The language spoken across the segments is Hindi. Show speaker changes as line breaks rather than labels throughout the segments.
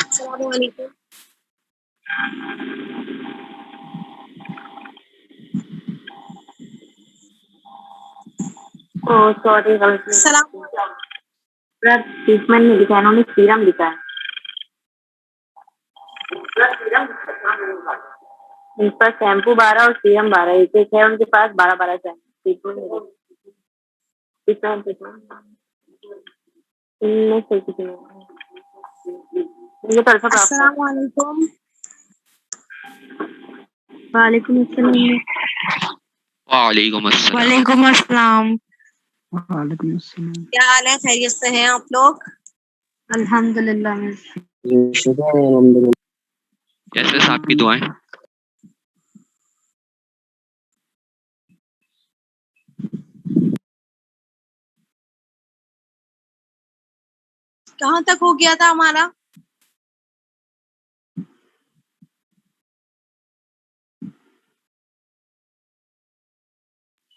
अस्सलामुअलैकुम।
Oh, sorry, गलती
सलाम।
पूरा ट्रीटमेंट नहीं लिखा है, इन्होंने सीरम लिखा है। इस पर शैम्पू 12 और सीरम 12, एक है उनके पास 12-12 शैम्पू। इनमें से किसी में मुझे तो अच्छा प्राप्त है।
अस्सलामुअलैकुम।
वालेकुम अस्सलाम।
वालेकुम अस्सलाम।
वालेकुम अस्सलाम।
वालेकुम अस्सलाम।
क्या हाल है? खैरियत से हैं आप लोग?
अल्हम्दुलिल्लाह।
कैसे साहब की दुआएं?
कहाँ तक हो गया था हमारा?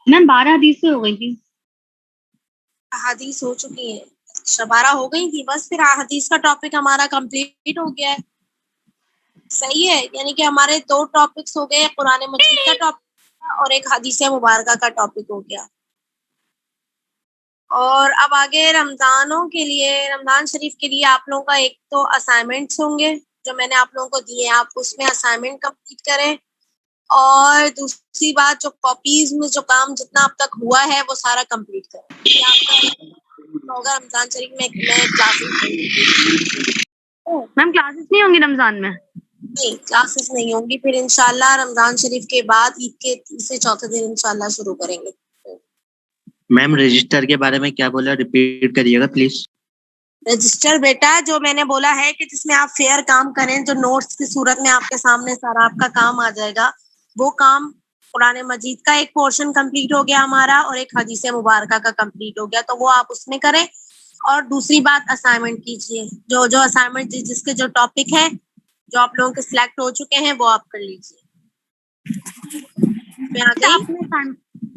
मैम 12 हदीस से हो गई थी।
हदीस हो चुकी है। अच्छा, 12 हो गई थी। बस फिर हदीस का टॉपिक हमारा कंप्लीट हो गया है। सही है, यानी कि हमारे 2 टॉपिक्स हो गए, कुरान मजीद का टॉपिक और एक हदीस मुबारका का टॉपिक हो गया। और अब आगे रमजानों के लिए, रमजान शरीफ के लिए आप लोगों का एक तो असाइनमेंट्स होंगे जो मैंने आप लोगों को दिए हैं, आप उसमें असाइनमेंट कंप्लीट करें। और दूसरी बात, जो कॉपीज में जो काम जितना अब तक हुआ है वो सारा कंप्लीट करें। ये आपका एक होगा। रमजान शरीफ में मैं क्लासेस
मैम क्लासेस नहीं होंगी रमजान में?
नहीं, क्लासेस नहीं होंगी। फिर इंशाल्लाह रमजान शरीफ के बाद ईद के तीसरे चौथे दिन इंशाल्लाह शुरू करेंगे।
मैम रजिस्टर के बारे में क्या बोला, रिपीट करिएगा प्लीज।
रजिस्टर बेटा, जो मैंने बोला है कि जिसमें आप फेयर काम करें, जो नोट्स की सूरत में आपके सामने सारा आपका काम आ जाएगा, वो काम कुरान मजीद का एक पोर्शन कंप्लीट हो गया हमारा और एक हदीस मुबारका का कंप्लीट हो गया, तो वो आप उसमें करें। और दूसरी बात, असाइनमेंट कीजिए। जो जो असाइनमेंट जिसके जो टॉपिक है जो आप लोगों के सिलेक्ट हो चुके हैं वो आप कर लीजिए। मैं आ गई।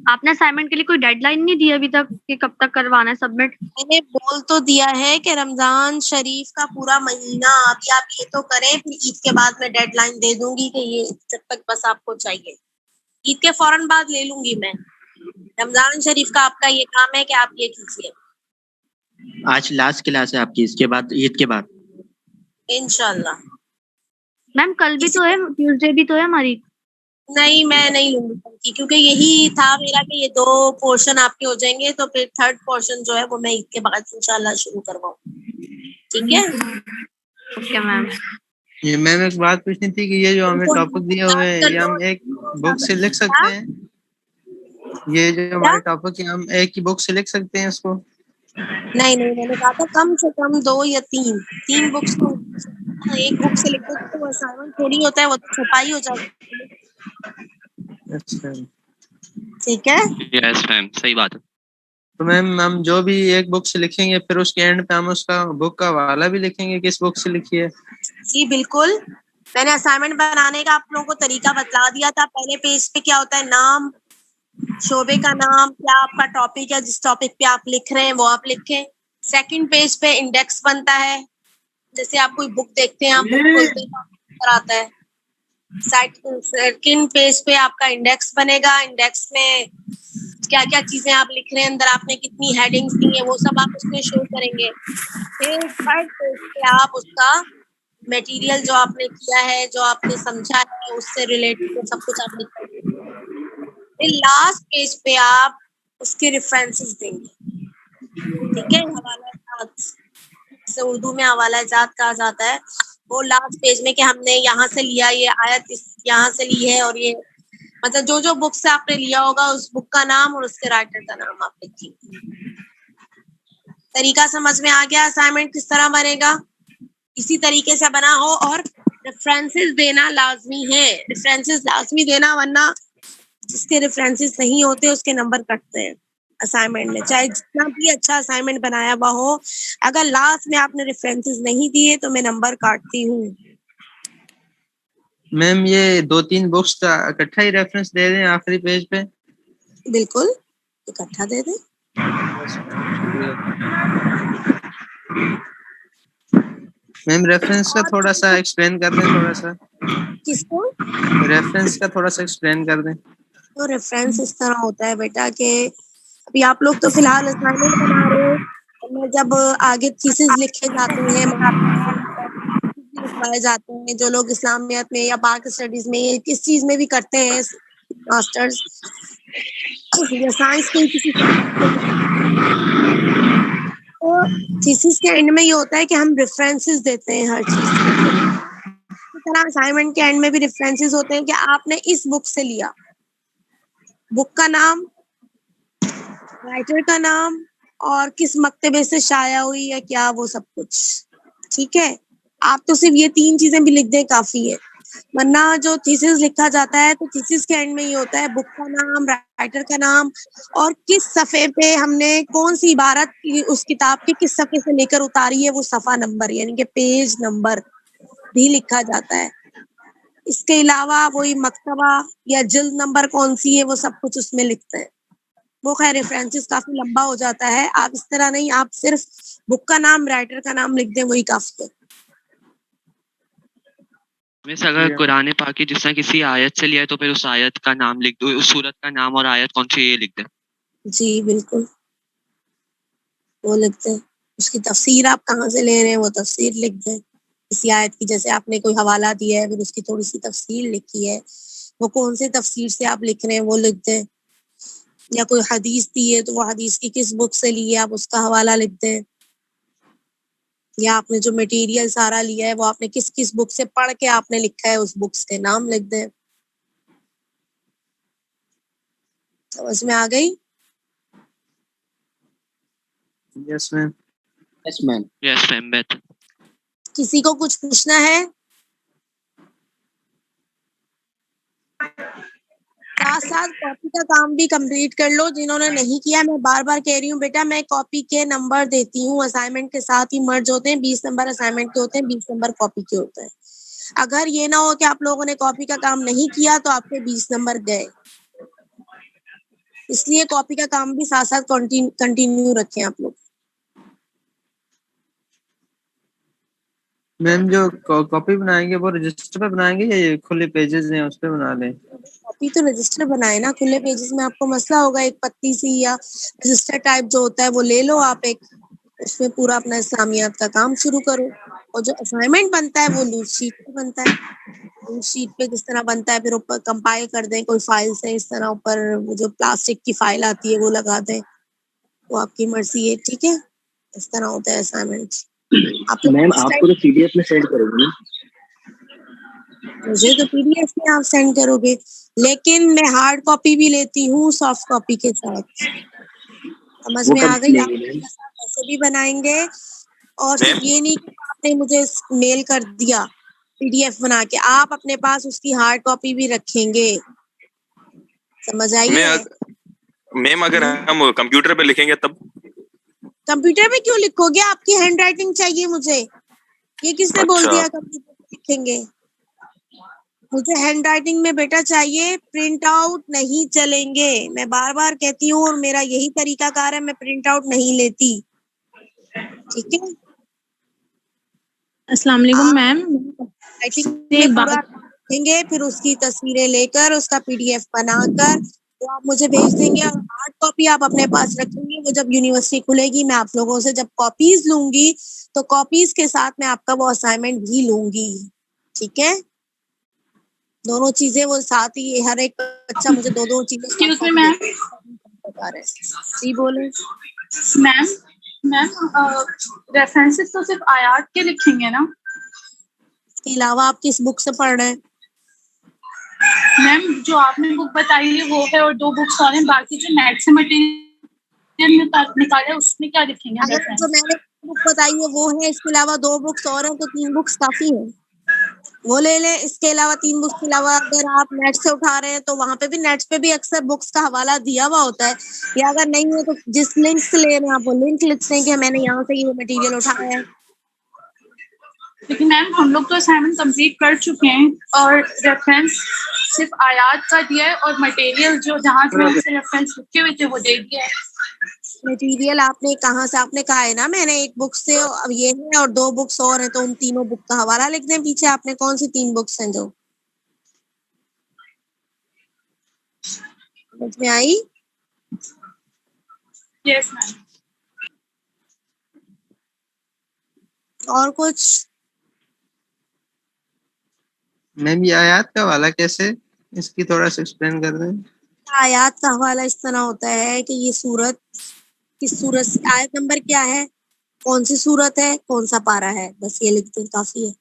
आपने असाइनमेंट के लिए कोई डेडलाइन नहीं दी अभी तक कि कब तक करवाना है सबमिट?
मैंने बोल तो दिया है कि रमजान शरीफ का पूरा महीना अभी आप ये तो करें, फिर ईद के बाद मैं डेडलाइन दे दूंगी कि ये जब तक बस आपको चाहिए। ईद के फौरन बाद ले लूंगी मैं। रमजान शरीफ का आपका ये काम है कि आप ये कीजिए।
आज लास्ट क्लास है आपकी, इसके बाद ईद के बाद
इंशाल्लाह।
मैम कल भी तो है, ट्यूसडे भी तो है हमारी।
नहीं, मैं नहीं लूंगी कल की, क्योंकि यही था मेरा कि ये 2 पोर्शन आपके हो जाएंगे, तो फिर थर्ड पोर्शन जो है वो मैं ईद के बाद इंशाल्लाह शुरू करवाऊँ। ठीक है?
Okay ma'am.
ये मैम एक बात पूछनी थी कि ये जो हमें टॉपिक दिए हुए हैं ये हम एक बुक से लिख सकते हैं? ये जो हमारे टॉपिक है हम एक ही बुक से लिख सकते हैं इसको?
नहीं, मैंने कहा था कम से कम 2 या 3 बुक्स तो एक बुक से लिखो तो असाइनमेंट थोड़ी होता है, वो तो छपाई हो जाती है।
अच्छा,
ठीक है?
यस मैम, सही बात है।
तो मैम हम जो भी एक बुक से लिखेंगे फिर उसके एंड पे हम उसका बुक का हवाला भी लिखेंगे किस बुक से लिखी है?
जी बिल्कुल। मैंने असाइनमेंट बनाने का आप लोगों को तरीका बतला दिया था। पहले पेज पे क्या होता है, नाम, शोबे का नाम, क्या आपका टॉपिक है, जिस टॉपिक पे आप लिख रहे हैं वो आप लिखें। सेकंड पेज पे इंडेक्स बनता है। जैसे आप कोई बुक देखते हैं, आप बुक खोलते हैं तो आता है। सेकंड पेज पे आपका इंडेक्स बनेगा। इंडेक्स में क्या क्या चीजें आप लिख रहे हैं, अंदर आपने कितनी हेडिंग्स दी हैं, वो सब आप उसमें शो करेंगे। फिर थर्ड पेज पे आप उसका मटेरियल जो आपने किया है, जो आपने समझा है, उससे रिलेटेड सब कुछ आप लिखेंगे। फिर लास्ट पेज पे आप उसके रेफरेंसेस देंगे। ठीक है? हवाला जात, जिसे उर्दू में हवाला जात कहा जाता है, वो लास्ट पेज में कि हमने यहाँ से लिया, ये आयत यहाँ से ली है और ये मतलब जो जो बुक से आपने लिया होगा उस बुक का नाम और उसके राइटर का नाम आप लिखेंगे। तरीका समझ में आ गया असाइनमेंट किस तरह बनेगा? इसी तरीके से बना हो और रेफरेंसेस देना लाजमी है, रेफरेंसेस लाजमी देना, वरना जिसके रेफरेंसेस नहीं होते उसके नंबर कटते हैं असाइनमेंट में, चाहे जितना भी अच्छा असाइनमेंट बनाया हुआ हो, अगर लास्ट में आपने रेफरेंसेस नहीं दिए तो मैं नंबर काटती हूँ।
मैम ये 2-3 बुक्स का इकट्ठा ही रेफरेंस दे दें आखिरी पेज पे।
बिल्कुल इकट्ठा दे दें।
मैम रेफरेंस का थोड़ा सा एक्सप्लेन कर दें, थोड़ा सा
किसको?
रेफरेंस का थोड़ा सा एक्सप्लेन कर दें।
तो रेफरेंस इस तरह होता है बेटा कि अभी आप लोग तो फिलहाल असाइनमेंट बना रहे हो, और जब आगे थीसिस लिखे जाते हैं, लिखवाए जाते हैं, जो लोग इस्लामियत में या बाकी स्टडीज में या किस चीज में भी करते हैं मास्टर्स या साइंस के किसी तो थीसिस के एंड में ये होता है कि हम रेफरेंसेस देते हैं हर चीज की तरह। असाइनमेंट के एंड में भी रेफरेंसेस होते हैं कि आपने इस बुक से लिया, बुक का नाम, राइटर का नाम और किस मकतबे से शाया हुई है क्या, वो सब कुछ। ठीक है, आप तो सिर्फ ये 3 चीजें भी लिख दें काफी है, वरना जो थीसिस लिखा जाता है तो थीसिस के एंड में ये होता है बुक का नाम, राइटर का नाम और किस सफ़े पे हमने कौन सी इबारत उस किताब के किस सफ़े से लेकर उतारी है, वो सफ़ा नंबर यानी कि पेज नंबर भी लिखा जाता है। इसके अलावा वही मकतबा या जिल्द नंबर कौन सी है वो सब कुछ उसमें लिखते हैं। वो खैर रेफरेंसेस काफी लंबा हो जाता है, आप इस तरह नहीं, आप सिर्फ बुक का नाम, राइटर का नाम लिख दें, वही काफी है।
मिस अगर कुरान पाक की जिस तरह किसी आयत से लिया है तो फिर उस आयत का नाम लिख दो, उस सूरत का नाम और आयत कौन सी है ये लिख दें।
जी बिल्कुल, वो लिखते हैं। उसकी तफसीर आप कहाँ से ले रहे हैं वो तफसीर लिख दें। किसी आयत की जैसे आपने कोई हवाला दिया है फिर उसकी थोड़ी सी तफसीर लिखी है, वो कौन से तफसीर से आप लिख रहे हैं वो लिख दें। या कोई हदीस दी है तो वो हदीस की किस बुक से ली है आप उसका हवाला लिख दें। या आपने जो मटेरियल सारा लिया है वो आपने किस किस बुक से पढ़ के आपने लिखा है, उस बुक्स के नाम लिख दें। समझ में आ गई?
Yes ma'am.
Yes ma'am.
Yes ma'am. बेहतर।
किसी को कुछ पूछना है? साथ साथ कॉपी का काम भी कंप्लीट कर लो जिन्होंने नहीं किया। मैं बार बार कह रही हूँ बेटा, मैं कॉपी के नंबर देती हूँ, असाइनमेंट के साथ ही मर्ज होते हैं। 20 नंबर असाइनमेंट के होते हैं, 20 नंबर कॉपी के होते हैं। अगर ये ना हो कि आप लोगों ने कॉपी का काम नहीं किया तो आपके 20 नंबर गए। इसलिए कॉपी का काम भी साथ साथ कंटिन्यू रखें आप लोग।
मैम जो कॉपी बनाएंगे वो रजिस्टर पे बनाएंगे या ये खुले पेजेस हैं उस पे बना लें?
कॉपी तो रजिस्टर बनाए ना, खुले पेजेस में आपको मसला होगा। एक पत्ती सी या रजिस्टर टाइप जो होता है वो ले लो आप, एक उसमें पूरा अपना इस्लामियात का काम शुरू करो। और जो असाइनमेंट बनता है वो लूज शीट पे बनता है। लूज शीट पे किस तरह बनता है, फिर ऊपर कंपाइल कर दें कोई फाइल से, इस तरह ऊपर वो जो प्लास्टिक की फाइल आती है वो लगा दें, वो आपकी मर्जी है। ठीक है, इस तरह होता है असाइनमेंट।
मैम आपको तो पीडीएफ में सेंड करोगे ना?
मुझे तो पीडीएफ में आप सेंड करोगे, लेकिन मैं हार्ड कॉपी भी लेती हूँ सॉफ्ट कॉपी के साथ। समझ में आ गई? आप ऐसे भी बनाएंगे और सिर्फ ये नहीं कि आपने मुझे मेल कर दिया पीडीएफ बना के, आप अपने पास उसकी हार्ड कॉपी भी रखेंगे। समझ आई है?
मैम अगर हम कंप्यूटर पे लिखेंगे तब?
कंप्यूटर पे क्यों लिखोगे? आपकी हैंडराइटिंग चाहिए मुझे। ये किसने बोल दिया कंप्यूटर पे लिखेंगे? मुझे हैंडराइटिंग में बेटा चाहिए, प्रिंट आउट नहीं चलेंगे। मैं बार बार कहती हूँ और मेरा यही तरीकाकार है, मैं प्रिंट आउट नहीं लेती। ठीक है,
अस्सलाम वालेकुम मैम।
राइटिंग में पूरा लिखेंगे, फिर उसकी तस्वीरें लेकर उसका पीडीएफ बनाकर तो आप मुझे भेज देंगे और हार्ड कॉपी आप अपने पास रखेंगे। वो जब यूनिवर्सिटी खुलेगी मैं आप लोगों से जब कॉपीज लूंगी तो कॉपीज के साथ मैं आपका वो असाइनमेंट भी लूंगी। ठीक है, दोनों चीजें वो साथ ही, हर एक बच्चा मुझे दो चीजें
एक्सक्यूज मी मैम।
बता रहे हैं। जी बोले
मैम। रेफरेंसेस तो सिर्फ आयात के लिखेंगे ना?
इसके अलावा आप किस बुक से पढ़ रहे हैं?
मैम जो आपने बुक बताई है वो है, और 2 बुक्स और हैं, बाकी जो नेट से मटेरियल निकाले उसमें क्या लिखेंगे हम
अगर जो
रेफरेंस?
मैंने बुक बताई है वो है, इसके अलावा 2 बुक्स और हैं, तो 3 बुक्स काफी है, वो ले लें। इसके अलावा 3 बुक्स के अलावा अगर आप नेट से उठा रहे हैं तो वहां पे भी, नेट पे भी अक्सर बुक्स का हवाला दिया हुआ होता है, या अगर नहीं है तो जिस लिंक से ले रहे हैं आप वो लिंक लिख दें कि मैंने यहाँ से ये मटेरियल उठाया है।
लेकिन मैम हम लोग तो असाइनमेंट कंप्लीट कर चुके हैं, और रेफरेंस सिर्फ आयात का दिया है, और मटेरियल जो जहाँ से रेफरेंस लिखे हुए थे वो दे दिया है।
मटेरियल आपने कहाँ से, आपने कहा है ना मैंने एक बुक से, अब ये है और 2 बुक्स और हैं, तो उन तीनों बुक का हवाला लिख दें पीछे। आपने कौन सी 3 बुक्स हैं जो समझ में आई?
Yes ma'am.
और कुछ?
मैम ये आयात का वाला कैसे, इसकी थोड़ा सा एक्सप्लेन कर दें।
आयात का हवाला इस तरह होता है कि ये सूरत, किस सूरत से, आयत नंबर क्या है, कौन सी सूरत है, कौन सा पारा है, बस ये लिख दें काफी है।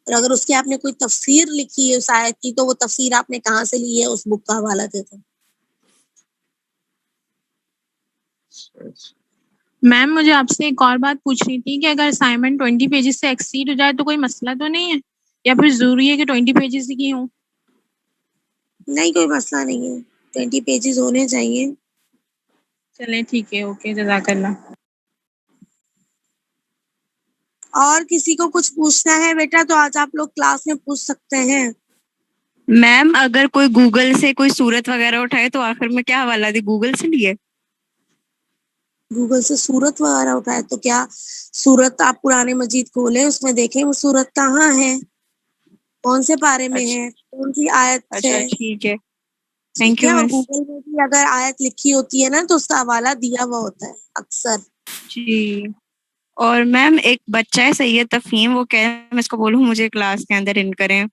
और अगर उसकी आपने कोई तफसीर लिखी है उस आयत की, तो वो तफसीर आपने कहाँ से ली है उस बुक का हवाला दे दें।
मैम मुझे आपसे एक और बात पूछनी थी कि अगर असाइनमेंट 20 पेजेस से एक्सीड हो जाए तो कोई मसला तो नहीं है, या फिर जरूरी है कि 20 पेजेस की हो?
नहीं, कोई मसला नहीं है, 20 पेजेस होने चाहिए।
चलें ठीक है, ओके, जज़ाकल्लाह।
और किसी को कुछ पूछना है बेटा तो आज आप लोग क्लास में पूछ सकते हैं।
मैम अगर कोई गूगल से कोई सूरत वगैरह उठाए तो आखिर में क्या हवाला दे, गूगल से लिए?
गूगल से सूरत वगैरह उठाए तो क्या, सूरत आप पुराने मजीद खोले, उसमें देखें वो सूरत कहाँ है, कौन से पारे में
अच्छा
है, कौन सी आयत
अच्छा,
है।
ठीक है,
ठीक
थैंक यू
है, और
मिस।
गूगल में भी अगर आयत लिखी होती है ना तो उसका हवाला दिया हुआ होता है अक्सर।
जी। और मैम एक बच्चा है सैयद तफहीम, वो कह रहा है मैं इसको बोलूँ मुझे क्लास के अंदर इन करें।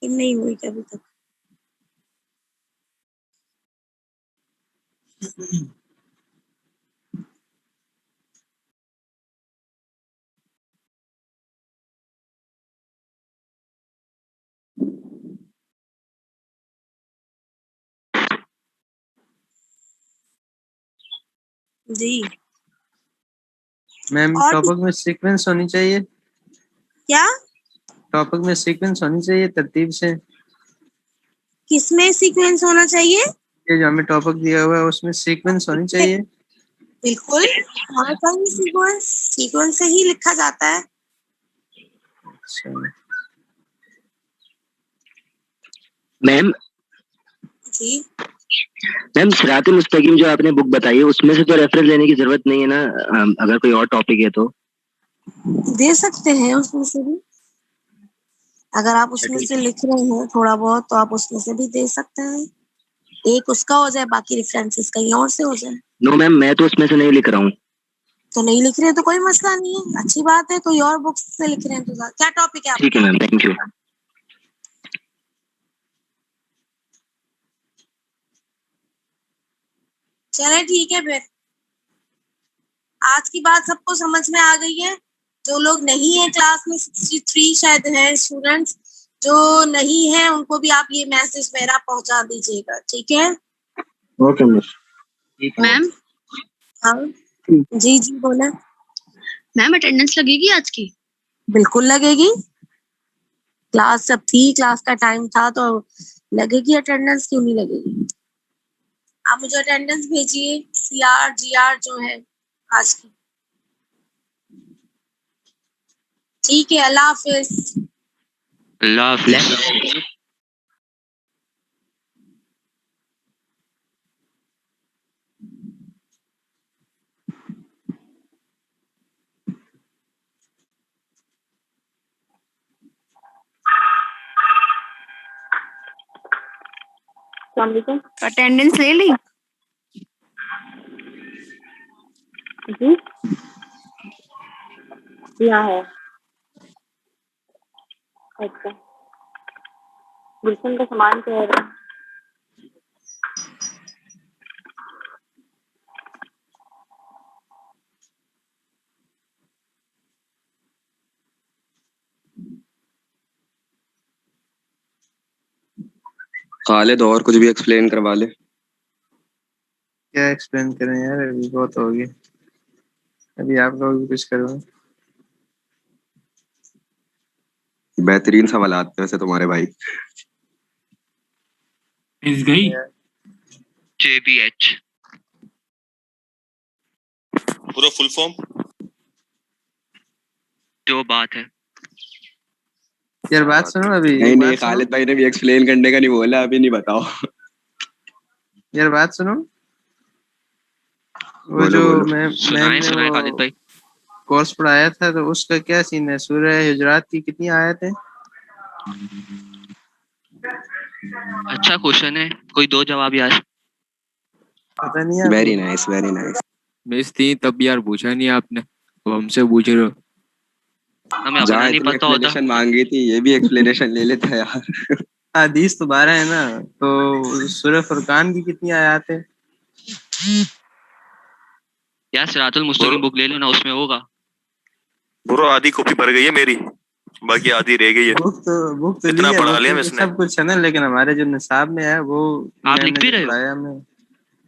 नहीं हुई क्या अभी तक? जी।
मैम
और
टॉपिक में सीक्वेंस होनी चाहिए,
क्या,
टॉपिक में सीक्वेंस होनी चाहिए तरतीब से।
किसमें सीक्वेंस होना चाहिए?
ये जो हमें टॉपिक दिया हुआ है उसमें सीक्वेंस होनी चाहिए।
बिल्कुल होना चाहिए सीक्वेंस, सीक्वेंस से ही लिखा जाता है।
अच्छा
मैम
जी।
मैम सिरातुल मुस्तकीम जो आपने बुक बताई है उसमें से तो रेफरेंस लेने की जरूरत नहीं है ना, अगर कोई और टॉपिक है तो?
दे सकते हैं उसमें से भी, अगर आप उसमें से लिख रहे हैं थोड़ा बहुत तो आप उसमें से भी दे सकते हैं। एक उसका हो जाए, बाकी रेफरेंसेस कहीं और से हो जाए।
नो मैम, मैं तो उसमें से नहीं लिख रहा हूँ।
तो नहीं लिख रहे हैं तो कोई मसला नहीं है, अच्छी बात है। कोई और बुक्स से लिख रहे हैं तो क्या टॉपिक है
ठीक है
आपका?
Ma'am, thank you.
चले ठीक है फिर, आज की बात सबको समझ में आ गई है? जो लोग नहीं है क्लास में, 63 शायद हैं स्टूडेंट्स, जो नहीं है उनको भी आप ये मैसेज मेरा पहुंचा दीजिएगा, ठीक है?
Okay ma'am.
मैम
हाँ जी जी बोले।
मैम अटेंडेंस लगेगी आज की?
बिल्कुल लगेगी, क्लास जब थी, क्लास का टाइम था तो लगेगी अटेंडेंस, क्यों नहीं लगेगी। आप मुझे अटेंडेंस भेजिए, CR GR जो है आज की। ठीक है, अल्लाह हाफिज।
अल्लाह हाफिज।
अस्सलाम वालेकुम।
अटेंडेंस ले ली?
जी जी हाँ है। अच्छा, गुलशन का सामान क्या है?
खालिद और कुछ भी एक्सप्लेन करवा ले।
क्या एक्सप्लेन करें यार, अभी बहुत हो गया, अभी आप लोग भी कुछ करो।
बेहतरीन सवाल आते हैं वैसे तुम्हारे भाई।
मिस गई।
JBH।
पूरा फुल फॉर्म
जो बात है।
यार बात सुनो अभी,
नहीं
एक
नहीं,
बात सुनो।
खालिद भाई ने भी एक्सप्लेन करने का नहीं बोला, अभी नहीं बताओ।
यार बात सुनो, वो
बोलो
जो
बोलो।
मैम
सुनाए
ने
सुनाए खालिद
वो
भाई।
कोर्स पढ़ाया था तो उसका क्या सीन है? सूरह हुजरात की कितनी आयत है?
अच्छा क्वेश्चन है, कोई दो जवाब यार।
पता नहीं आपको?
Very nice very nice.
Miss थी तब यार पूछा नहीं आपने, अब हमसे पूछ रहे हो।
हमें अपना
जहाँ
नहीं
इतनी
पता होता।
एक्सप्लेनेशन मांगी थी, ये भी एक्सप्लेनेशन ले लेता यार।
हदीस तो 12 है ना, तो सूरह फुरकान की कितनी आयत है?
यार सिरातुल मुस्तकीम बुक ले लो ना, उसमें होगा।
ब्रो आधी कॉपी भर गई है मेरी, बाकी आधी रह गई है।
बुक तो ली
इतना
है,
पढ़ा
बुक
लिया
में
मैं
तो
इसने।
सब कुछ है ना, लेकिन हमारे जो निसाब में है वो
आप
मैम
लिख
ने
भी
जो
रहे हो?
पढ़ाया हमें।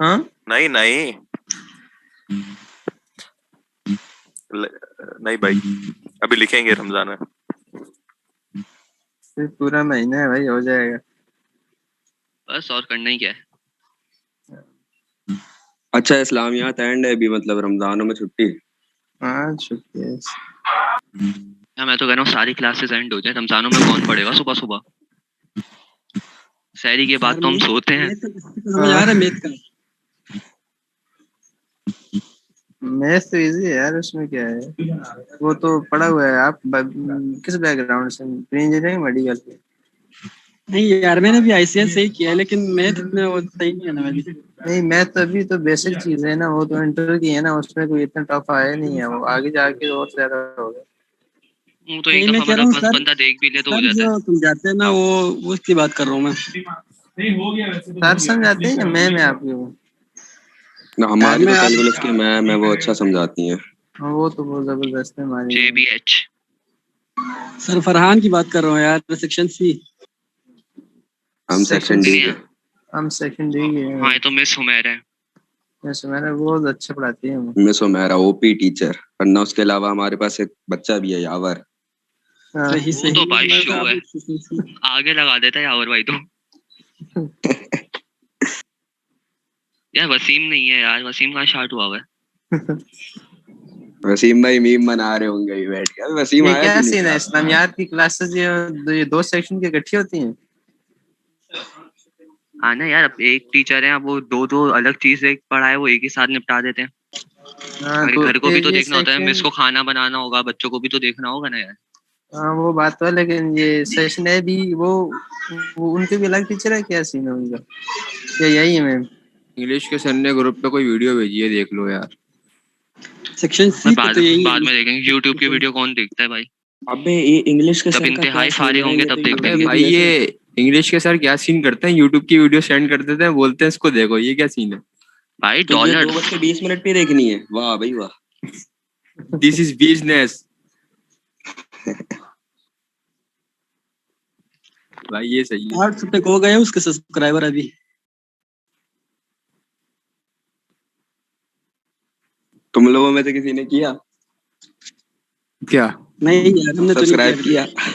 हाँ
नहीं नहीं नहीं भाई, अभी लिखेंगे रमजान में।
सिर्फ पूरा महीना है भाई, हो जाएगा।
बस और करना ही क्या है।
अच्छा इस्लामियात एंड है अभी, मतलब रमजानों में छुट्टी।
हाँ छुट्टी है।
यार मैं तो कह रहा हूँ सारी क्लासेस एंड हो जाए, रमजानों में कौन पढ़ेगा सुबह सुबह। सहरी के बाद तो हम सोते हैं।
मैथ तो इजी है यार, उसमें क्या है, वो तो पढ़ा हुआ है। आप किस बैकग्राउंड से? Pre engineering, medical?
नहीं यार, मैंने भी आईसीएस सही किया है, लेकिन मैथ में वो सही नहीं है ना मेरी।
नहीं, मैथ तो अभी तो बेसिक चीज है ना, वो तो इंटर की है ना, उसमें कोई इतना टफ आया नहीं है, वो आगे जाके और ज्यादा होगा।
वो तो एक
नहीं, मैं
दफा
कह रहा
मतलब
हूँ
बस
सर,
बंदा देख भी ले तो हो
सर
जाता है।
जो समझाते हैं ना वो उसकी बात कर रहा हूँ मैं।
सर समझाते हैं या मैम है आपकी वो?
ना हमारी
मैं
तो
आप
कैलकुलस की मैम है, वो अच्छा समझाती हैं।
हाँ, वो तो बहुत जबरदस्त है हमारी मैम।
JBH।
सर फरहान की बात कर रहा हूँ यार, सेक्शन सी।
हम सेक्शन डी के।
हम सेकंड डी के हैं।
हाँ ये तो मिस हुमैर है।
वैसे मैंने बहुत अच्छा पढ़ाती है वो।
मिस मेरा ओपी टीचर, वरना उसके अलावा हमारे पास एक बच्चा भी है यावर।
हाँ,
सही
वो
सही।
तो भाई
मैं
शो
कहा
है,
आप-
आगे लगा देता है यावर भाई तो। यार वसीम नहीं है यार, वसीम का शार्ट हुआ है।
वसीम भाई मीम बना रहे होंगे अभी बैठ के। अभी वसीम
ये
आया
क्या
क्यों नहीं
सीन है?
क्लास में?
इस्लामियात की क्लासेस ये दो सेक्शन की इकट्ठी होती हैं?
हाँ ना यार, अब एक टीचर है, अब वो दो दो अलग चीजें पढ़ाए वो एक ही साथ निपटा देते हैं।
हाँ
अरे
तो
घर को भी तो
ये
देखना होता है, मिस
सेक्शन,
को खाना बनाना होगा, बच्चों को भी तो देखना होगा ना यार।
हाँ वो बात तो है, लेकिन ये सेशन है भी वो उनके भी अलग टीचर है? क्या सीन है उनका, या यही है मैम?
इंग्लिश के सर ने ग्रुप पे कोई वीडियो भेजी है, देख लो यार।
सेक्शन
मैं
सी पे तो यही
बाद
है।
में देखेंगे, यूट्यूब की वीडियो कौन देखता है भाई।
अबे ये इंग्लिश के
जब
सर का क्या
इंतहाई
सीन
फारिग
है?
होंगे
ये
तब
तो
देख
अरे
लेंगे।
भाई ये इंग्लिश के सर क्या सीन करते हैं, यूट्यूब की वीडियो सेंड कर देते हैं, बोलते हैं इसको देखो, ये क्या सीन है।
भाई
तो ये
डॉलर।
2:20 पे देखनी है? वाह भाई वाह।
This is business. भाई ये सही है।
800 तक हो गए उसके सब्सक्राइबर अभी।
तुम लोगों में से किसी ने किया?
क्या?
नहीं यार, हमने तो नहीं
सब्सक्राइब
किया।
किया?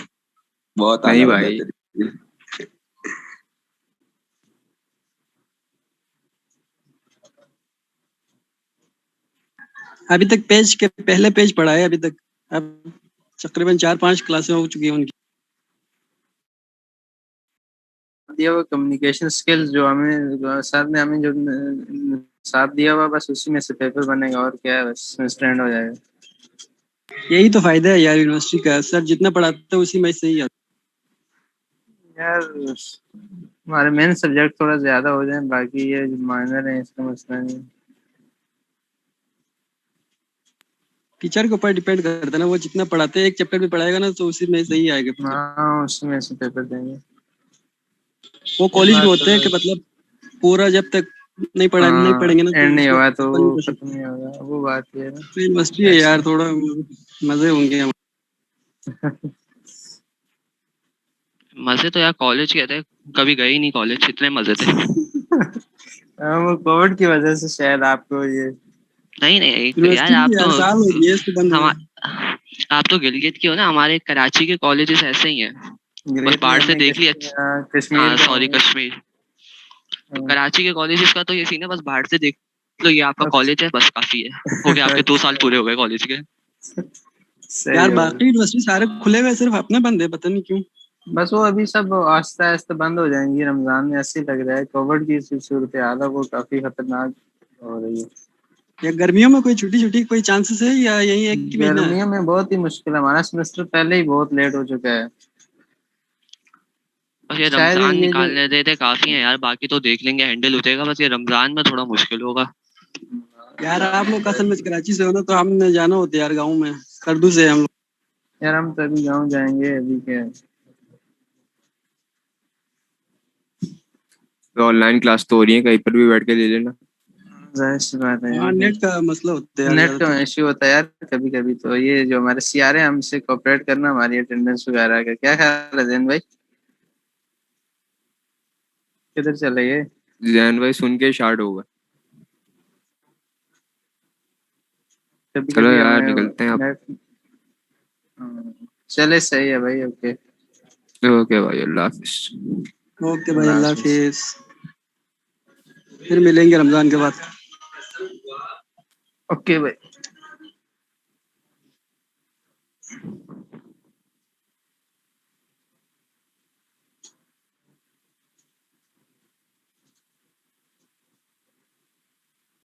बहुत
नहीं
आला
भाई।
बंदा तेरे।
अभी तक पेज के पहले पेज पढ़ा है अभी तक। अब तकरीबन 4-5 क्लासें हो चुकी हैं उनकी।
दिया हुआ कम्युनिकेशन स्किल्स जो हमें सर ने हमें जो साथ दिया हुआ, बस उसी में से पेपर बनेगा और क्या है, बस स्टैंड हो जाएगा।
यही तो फायदा है यार यूनिवर्सिटी का, सर जितना पढ़ाते हैं उसी में से ही आता
यार हमारे मेन सब्जेक्ट थोड़ा ज्यादा हो जाए, बाकी ये माइनर है, इसका मसला नहीं।
टीचर के ऊपर डिपेंड करता है ना, वो जितना पढ़ाते हैं, एक चैप्टर भी पढ़ाएगा ना तो उसी में से ही आएगा पेपर।
हाँ उसमें से पेपर देंगे।
वो कॉलेज में होते हैं कि मतलब पूरा जब तक नहीं पढ़ेंगे ना
एंड
तो
नहीं
उसको
होगा तो
खत्म
वो
नहीं कर
खत्म
सकते।
नहीं होगा, वो बात ये है ना।
तो यूनिवर्सिटी है यार, थोड़ा मजे होंगे।
मजे तो यार कॉलेज के थे, कभी गए ही नहीं कॉलेज, इतने मजे थे।
वो कोविड की वजह से शायद आपको ये
नहीं नहीं यार,
यूनिवर्सिटी
आप तो
यार साल हो गए इसको बंद हुए।
आप तो गिलगित की हो ना, हमारे कराची के कॉलेजेस ऐसे ही हैं, बस बाहर से देख लिया।
कश्मीर
हाँ
के
सॉरी,
होंगे।
कश्मीर। तो कराची के कॉलेजेस का तो ये सीन है, बस बाहर से देख लो ये आपका कॉलेज है, बस काफी है, हो गया आपके 2 साल पूरे हो गए कॉलेज के।
यार बाकी यूनिवर्सिटी सारे खुले हुए, सिर्फ अपने बंद है, पता नहीं क्यों।
बस वो अभी सब आस्ते आस्ते बंद हो जाएंगी रमजान में, ऐसे ही लग रहा है। कोविड की सूरत हाल है वो काफी खतरनाक हो रही है।
या गर्मियों में कोई छुट्टी कोई चांसेस है या यही एक ही महीना है?
गर्मियों में बहुत ही मुश्किल है, हमारा सेमेस्टर पहले ही बहुत लेट हो चुका है।
बस ये
शायद
रमजान
ये जो
निकालने देते काफी है यार, बाकी तो देख लेंगे, हैंडल हो जाएगा, बस ये रमजान में थोड़ा मुश्किल होगा।
यार आप लोग असल में कराची से हो ना, तो हमने जाना होता है यार गाँव में, करदू से हम लोग।
यार हम तो अभी गाँव जाएंगे, अभी क्या
ऑनलाइन क्लास तो हो रही है, कहीं पर भी बैठ के ले लेना।
जाहिर सी बात है
हाँ
यार।
नेट का मसला होता है यार
नेट का
ज्यादातर।
इश्यू होता है यार कभी कभी। तो ये जो हमारे सीआर है, हमसे कोऑपरेट करना हमारी अटेंडेंस वगैरह का। क्या ख्याल है जैन भाई, किधर चले गए?
जैन भाई सुन के शार्ट होगा।
कभी
चलो
कभी
यार
हमें
निकलते हैं आप।
चले सही है भाई, ओके।
ओके भाई, अल्लाह हाफिज।
ओके भाई, अल्लाह हाफिज। फिर मिलेंगे रमजान के बाद।
ओके भाई।